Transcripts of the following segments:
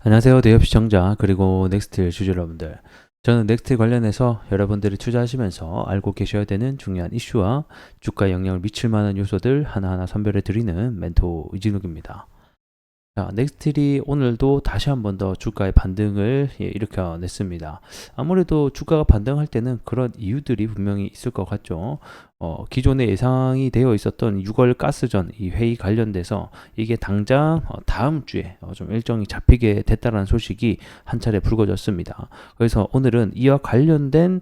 안녕하세요. 대협 시청자 그리고 넥스트 주주 여러분들. 저는 넥스트 관련해서 여러분들이 투자하시면서 알고 계셔야 되는 중요한 이슈와 주가에 영향을 미칠 만한 요소들 하나하나 선별해 드리는 멘토 이진욱입니다. 자, 넥스트리 오늘도 다시 한 번 더 주가의 반등을 일으켜냈습니다. 아무래도 주가가 반등할 때는 그런 이유들이 분명히 있을 것 같죠. 기존에 예상이 되어 있었던 6월 가스전 이 회의 관련돼서 이게 당장 다음 주에 좀 일정이 잡히게 됐다는 소식이 한 차례 불거졌습니다. 그래서 오늘은 이와 관련된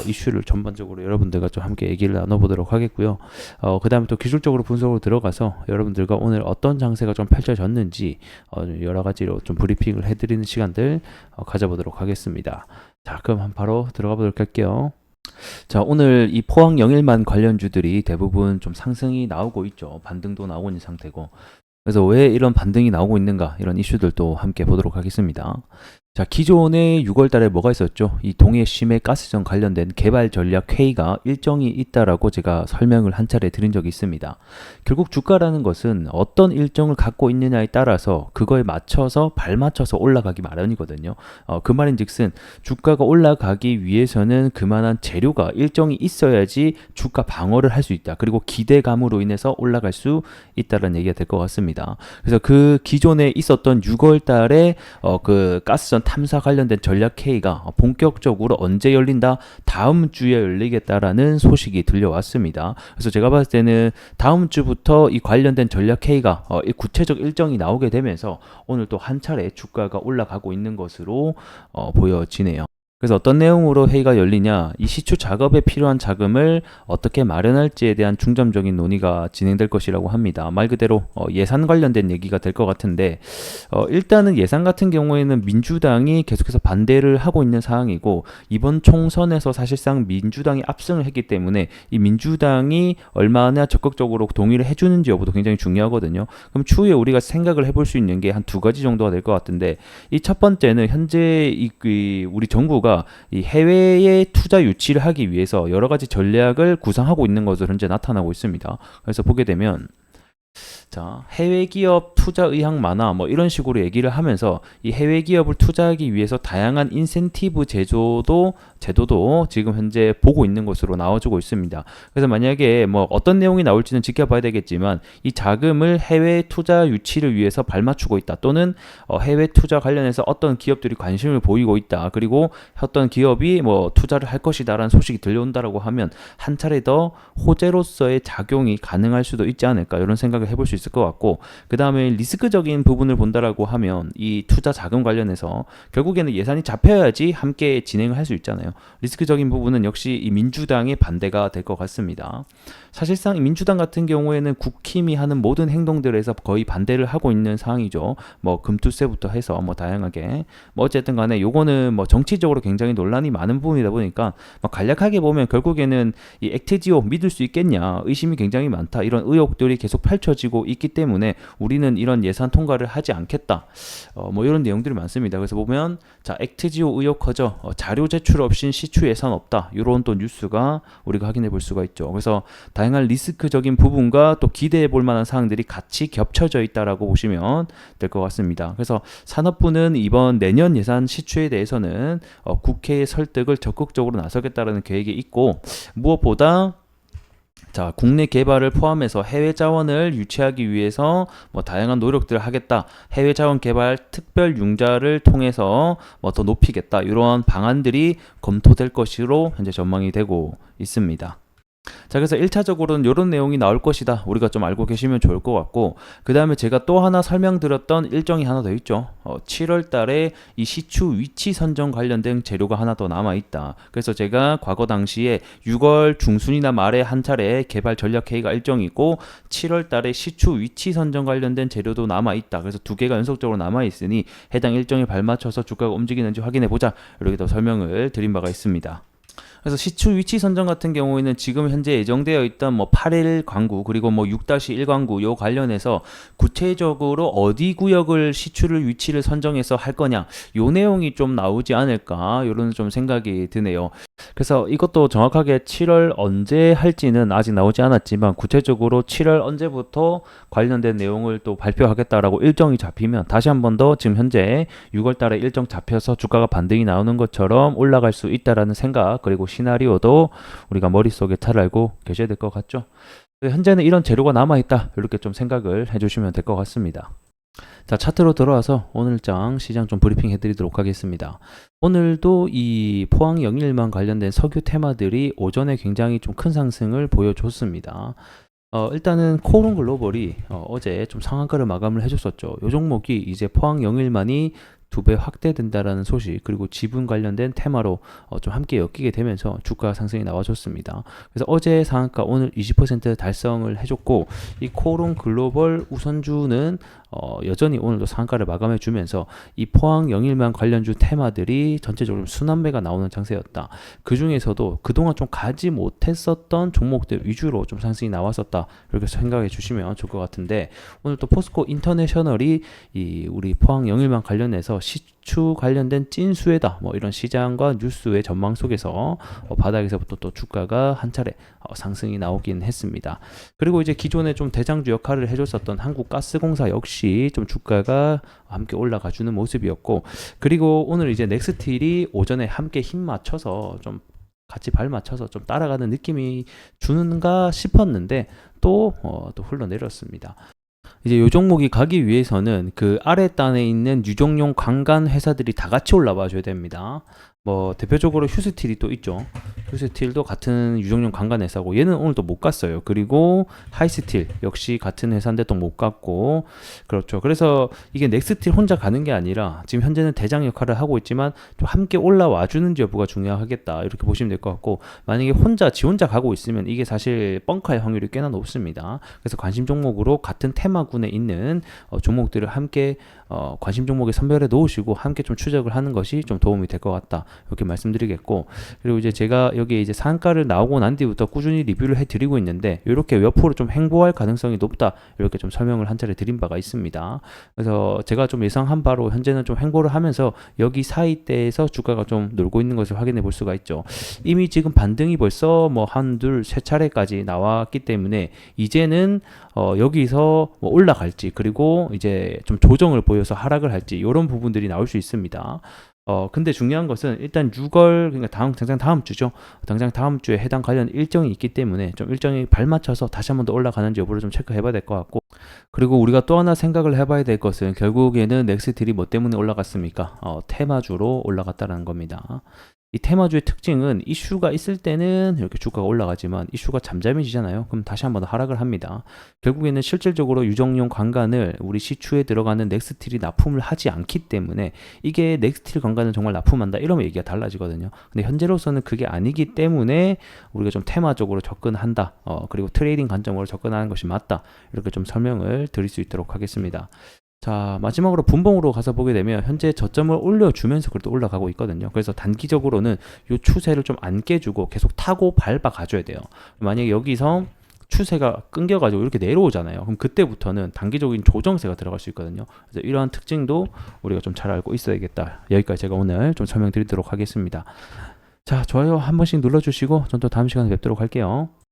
이슈를 전반적으로 여러분들과 좀 함께 얘기를 나눠보도록 하겠고요. 그 다음에 또 기술적으로 분석으로 들어가서 여러분들과 오늘 어떤 장세가 좀 펼쳐졌는지 여러 가지로 좀 브리핑을 해드리는 시간들 가져보도록 하겠습니다. 자, 그럼 바로 들어가 보도록 할게요. 자, 오늘 이 포항 영일만 관련주들이 대부분 좀 상승이 나오고 있죠. 반등도 나오고 있는 상태고. 그래서 왜 이런 반등이 나오고 있는가, 이런 이슈들도 함께 보도록 하겠습니다. 자, 기존에 6월 달에 뭐가 있었죠? 이 동해 심해 가스전 관련된 개발 전략 회의가 일정이 있다라고 제가 설명을 한 차례 드린 적이 있습니다. 결국 주가라는 것은 어떤 일정을 갖고 있느냐에 따라서 그거에 맞춰서 발맞춰서 올라가기 마련이거든요. 그 말인즉슨 주가가 올라가기 위해서는 그만한 재료가 일정이 있어야지 주가 방어를 할 수 있다. 그리고 기대감으로 인해서 올라갈 수 있다는 얘기가 될 것 같습니다. 그래서 그 기존에 있었던 6월 달에 그 가스전 탐사 관련된 전략 회의가 본격적으로 언제 열린다? 다음 주에 열리겠다라는 소식이 들려왔습니다. 그래서 제가 봤을 때는 다음 주부터 이 관련된 전략 회의가 구체적 일정이 나오게 되면서 오늘 또 한 차례 주가가 올라가고 있는 것으로 보여지네요. 그래서 어떤 내용으로 회의가 열리냐, 이 시추 작업에 필요한 자금을 어떻게 마련할지에 대한 중점적인 논의가 진행될 것이라고 합니다. 말 그대로 예산 관련된 얘기가 될 것 같은데, 일단은 예산 같은 경우에는 민주당이 계속해서 반대를 하고 있는 상황이고, 이번 총선에서 사실상 민주당이 압승을 했기 때문에 이 민주당이 얼마나 적극적으로 동의를 해주는지 여부도 굉장히 중요하거든요. 그럼 추후에 우리가 생각을 해볼 수 있는 게 한 두 가지 정도가 될 것 같은데, 이 첫 번째는 현재 우리 정부가 이 해외에 투자 유치를 하기 위해서 여러 가지 전략을 구상하고 있는 것으로 현재 나타나고 있습니다. 그래서 보게 되면 자, 해외 기업 투자 의향 만화 뭐 이런 식으로 얘기를 하면서 이 해외 기업을 투자하기 위해서 다양한 인센티브 제도도 지금 현재 보고 있는 것으로 나와주고 있습니다. 그래서 만약에 뭐 어떤 내용이 나올지는 지켜봐야 되겠지만 이 자금을 해외 투자 유치를 위해서 발맞추고 있다, 또는 해외 투자 관련해서 어떤 기업들이 관심을 보이고 있다, 그리고 어떤 기업이 뭐 투자를 할 것이다라는 소식이 들려온다라고 하면 한 차례 더 호재로서의 작용이 가능할 수도 있지 않을까, 이런 생각을 해볼 수 있을 것 같고, 그 다음에 리스크적인 부분을 본다라고 하면 이 투자 자금 관련해서 결국에는 예산이 잡혀야지 함께 진행을 할 수 있잖아요. 리스크적인 부분은 역시 이 민주당의 반대가 될 것 같습니다. 사실상 민주당 같은 경우에는 국힘이 하는 모든 행동들에서 거의 반대를 하고 있는 상황이죠. 뭐 금투세부터 해서 뭐 다양하게, 뭐 어쨌든 간에 요거는 뭐 정치적으로 굉장히 논란이 많은 부분이다 보니까 뭐 간략하게 보면 결국에는 이 액트지오 믿을 수 있겠냐, 의심이 굉장히 많다, 이런 의혹들이 계속 펼쳐지고 있기 때문에 우리는 이런 예산 통과를 하지 않겠다, 뭐 이런 내용들이 많습니다. 그래서 보면 자, 액트지오 의혹 커져, 자료 제출 없인 시추 예산 없다, 이런 또 뉴스가 우리가 확인해 볼 수가 있죠. 그래서 다양한 리스크적인 부분과 또 기대해 볼 만한 사항들이 같이 겹쳐져 있다라고 보시면 될 것 같습니다. 그래서 산업부는 이번 내년 예산 시추에 대해서는 국회의 설득을 적극적으로 나서겠다라는 계획이 있고, 무엇보다 자, 국내 개발을 포함해서 해외 자원을 유치하기 위해서 뭐 다양한 노력들을 하겠다, 해외 자원 개발 특별 융자를 통해서 뭐 더 높이겠다, 이러한 방안들이 검토될 것으로 현재 전망이 되고 있습니다. 자, 그래서 1차적으로는 이런 내용이 나올 것이다, 우리가 좀 알고 계시면 좋을 것 같고, 그 다음에 제가 또 하나 설명드렸던 일정이 하나 더 있죠. 7월 달에 이 시추 위치 선정 관련된 재료가 하나 더 남아있다. 그래서 제가 과거 당시에 6월 중순이나 말에 한 차례 개발 전략 회의가 일정이 있고, 7월 달에 시추 위치 선정 관련된 재료도 남아있다. 그래서 두 개가 연속적으로 남아있으니 해당 일정에 발맞춰서 주가가 움직이는지 확인해보자, 이렇게 더 설명을 드린 바가 있습니다. 그래서 시추 위치 선정 같은 경우에는 지금 현재 예정되어 있던 뭐 8일 광구 그리고 뭐 6-1 광구 요 관련해서 구체적으로 어디 구역을 시추를 위치를 선정해서 할 거냐 요 내용이 좀 나오지 않을까 이런 좀 생각이 드네요. 그래서 이것도 정확하게 7월 언제 할지는 아직 나오지 않았지만 구체적으로 7월 언제부터 관련된 내용을 또 발표하겠다라고 일정이 잡히면 다시 한 번 더 지금 현재 6월 달에 일정 잡혀서 주가가 반등이 나오는 것처럼 올라갈 수 있다라는 생각 그리고 시나리오도 우리가 머릿속에 잘 알고 계셔야 될 것 같죠. 현재는 이런 재료가 남아있다 이렇게 좀 생각을 해주시면 될 것 같습니다. 자, 차트로 들어와서 오늘장 시장 좀 브리핑 해드리도록 하겠습니다. 오늘도 이 포항 영일만 관련된 석유 테마들이 오전에 굉장히 좀 큰 상승을 보여줬습니다. 일단은 코오롱 글로벌이 어제 좀 상한가를 마감을 해줬었죠. 이 종목이 이제 포항 영일만이 2배 확대된다라는 소식 그리고 지분 관련된 테마로 좀 함께 엮이게 되면서 주가 상승이 나와줬습니다. 그래서 어제 상한가 오늘 20% 달성을 해줬고 이 코오롱 글로벌 우선주는 여전히 오늘도 상한가를 마감해 주면서 이 포항 영일만 관련주 테마들이 전체적으로 순환매가 나오는 장세였다. 그 중에서도 그동안 좀 가지 못했었던 종목들 위주로 좀 상승이 나왔었다. 이렇게 생각해 주시면 좋을 것 같은데 오늘 또 포스코 인터내셔널이 이 우리 포항 영일만 관련해서 시추 관련된 찐수혜다 뭐 이런 시장과 뉴스의 전망 속에서 바닥에서부터 또 주가가 한 차례 상승이 나오긴 했습니다. 그리고 이제 기존에 좀 대장주 역할을 해줬었던 한국가스공사 역시 좀 주가가 함께 올라가 주는 모습이었고 그리고 오늘 이제 넥스틸이 오전에 함께 힘 맞춰서 좀 같이 발 맞춰서 좀 따라가는 느낌이 주는가 싶었는데 또 흘러내렸습니다. 이제 요 종목이 가기 위해서는 그 아래 단에 있는 유종용 관간 회사들이 다 같이 올라와 줘야 됩니다. 뭐 대표적으로 휴스틸이 또 있죠. 휴스틸도 같은 유종용 관간 회사고 얘는 오늘 또 못 갔어요. 그리고 하이스틸 역시 같은 회사인데 또 못 갔고 그렇죠. 그래서 이게 넥스틸 혼자 가는 게 아니라 지금 현재는 대장 역할을 하고 있지만 좀 함께 올라와 주는지 여부가 중요하겠다 이렇게 보시면 될 것 같고 만약에 지 혼자 가고 있으면 이게 사실 뻥카의 확률이 꽤나 높습니다. 그래서 관심 종목으로 같은 테마군에 있는 종목들을 함께 관심 종목에 선별해 놓으시고 함께 좀 추적을 하는 것이 좀 도움이 될 것 같다 이렇게 말씀드리겠고 그리고 이제 제가 여기 이제 상한가를 나오고 난 뒤부터 꾸준히 리뷰를 해드리고 있는데 이렇게 옆으로 좀 횡보할 가능성이 높다 이렇게 좀 설명을 한 차례 드린 바가 있습니다. 그래서 제가 좀 예상한 바로 현재는 좀 횡보를 하면서 여기 사이대에서 주가가 좀 놀고 있는 것을 확인해 볼 수가 있죠. 이미 지금 반등이 벌써 뭐 한둘 세 차례까지 나왔기 때문에 이제는 여기서 뭐 올라갈지 그리고 이제 좀 조정을 보여서 하락을 할지 이런 부분들이 나올 수 있습니다. 근데 중요한 것은 일단 6월 그러니까 당장 다음 주죠. 당장 다음 주에 해당 관련 일정이 있기 때문에 좀 일정이 발맞춰서 다시 한 번 더 올라가는지 여부를 좀 체크해 봐야 될 것 같고 그리고 우리가 또 하나 생각을 해봐야 될 것은 결국에는 넥스틸이 뭐 때문에 올라갔습니까? 테마주로 올라갔다는 겁니다. 이 테마주의 특징은 이슈가 있을 때는 이렇게 주가가 올라가지만 이슈가 잠잠해지잖아요. 그럼 다시 한번 하락을 합니다. 결국에는 실질적으로 유정용 관간을 우리 시추에 들어가는 넥스틸이 납품을 하지 않기 때문에 이게 넥스틸 관간을 정말 납품한다 이러면 얘기가 달라지거든요. 근데 현재로서는 그게 아니기 때문에 우리가 좀 테마적으로 접근한다. 그리고 트레이딩 관점으로 접근하는 것이 맞다. 이렇게 좀 설명을 드릴 수 있도록 하겠습니다. 자, 마지막으로 분봉으로 가서 보게 되면 현재 저점을 올려주면서 그래도 올라가고 있거든요. 그래서 단기적으로는 이 추세를 좀 안 깨주고 계속 타고 밟아 가줘야 돼요. 만약에 여기서 추세가 끊겨가지고 이렇게 내려오잖아요. 그럼 그때부터는 단기적인 조정세가 들어갈 수 있거든요. 그래서 이러한 특징도 우리가 좀 잘 알고 있어야겠다. 여기까지 제가 오늘 좀 설명드리도록 하겠습니다. 자, 좋아요 한 번씩 눌러주시고 전 또 다음 시간에 뵙도록 할게요.